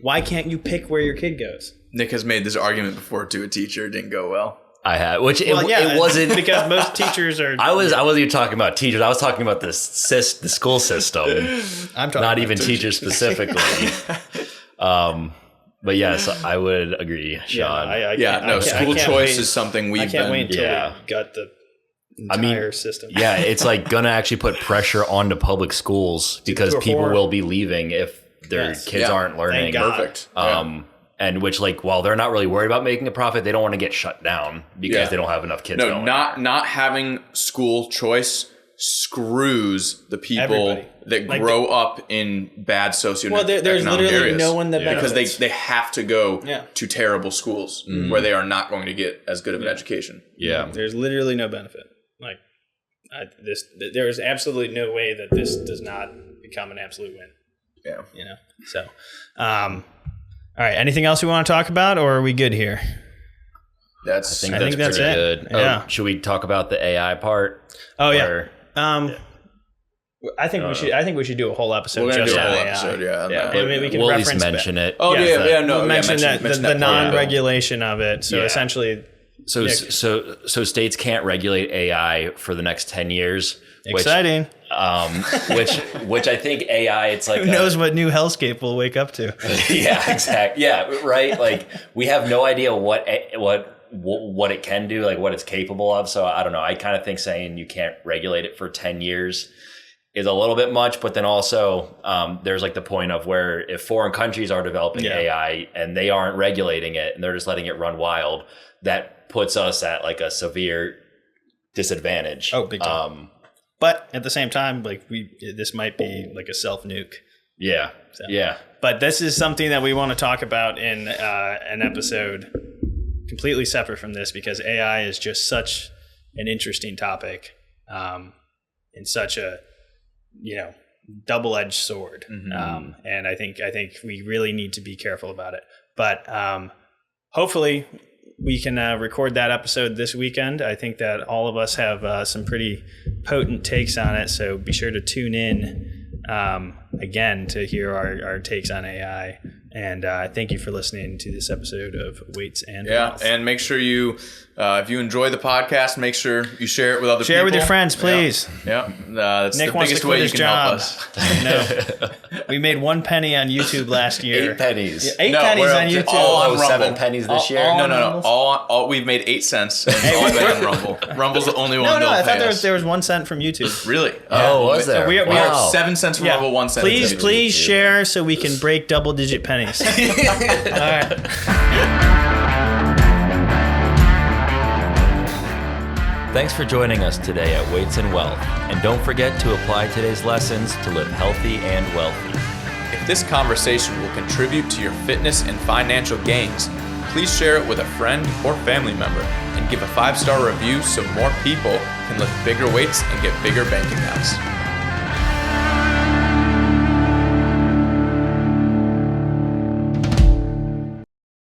Why can't you pick where your kid goes? Nick has made this argument before to a teacher. It didn't go well. I had, which it wasn't because most teachers are. I wasn't even talking about teachers. I was talking about the school system. I'm talking not about even teachers specifically. But yes, I would agree, Sean. School choice is something we've I can't been. wait until we got the entire system. Yeah, it's like gonna actually put pressure onto public schools because people will be leaving if their kids aren't learning. Perfect. And which, like, while they're not really worried about making a profit, they don't want to get shut down because they don't have enough kids going. Not having school choice screws the people that grow up in bad socioeconomic Well, there's literally areas. no one that benefits. Because they have to go to terrible schools where they are not going to get as good of an education. Yeah. There's literally no benefit. Like there is absolutely no way that this does not become an absolute win. Yeah. So, all right. Anything else we want to talk about, or are we good here? I think that's pretty good. Yeah. Oh, should we talk about the AI part? Oh yeah. I think we should. I think we should do a whole episode. We're gonna just do a whole on episode. AI. Yeah. We can we'll at least reference mention it. Oh We'll mention that mention the that part. non-regulation of it. So essentially, So states can't regulate AI for the next 10 years. exciting. Which I think AI, it's like Who knows what new hellscape we'll wake up to? Yeah, exactly. Yeah, right. Like we have no idea what it can do, like what it's capable of. So I don't know. I kind of think saying you can't regulate it for 10 years is a little bit much. But then also there's like the point of where if foreign countries are developing AI and they aren't regulating it and they're just letting it run wild, that puts us at like a severe disadvantage. Oh, big time. But at the same time, like this might be like a self-nuke. Yeah. So. Yeah. But this is something that we want to talk about in an episode completely separate from this because AI is just such an interesting topic and such a, double-edged sword. And I think we really need to be careful about it. But hopefully we can record that episode this weekend. I think that all of us have some pretty potent takes on it. So be sure to tune in again to hear our takes on AI And thank you for listening to this episode of Weights and Wealth. And make sure you, if you enjoy the podcast, make sure you share it with other people. Share with your friends, please. Yeah. That's Nick the wants biggest to quit way you his can job. help us. No. We made 1 penny on YouTube last year. 8 pennies. Yeah, 8 No, pennies we're on up to YouTube. all on Rumble. 7 pennies this year. all- No. All we've made 8 cents. And it's all been on Rumble. Rumble's the only one. No, that'll I thought pay us. there was 1 cent from YouTube. Really? Oh, was there? So we We have are 7 cents from Rumble, 1 cent. Please share so we can break double-digit pennies. All right. Thanks for joining us today at Weights and Wealth. And don't forget to apply today's lessons to live healthy and wealthy. If this conversation will contribute to your fitness and financial gains, please share it with a friend or family member and give a 5-star review so more people can lift bigger weights and get bigger bank accounts.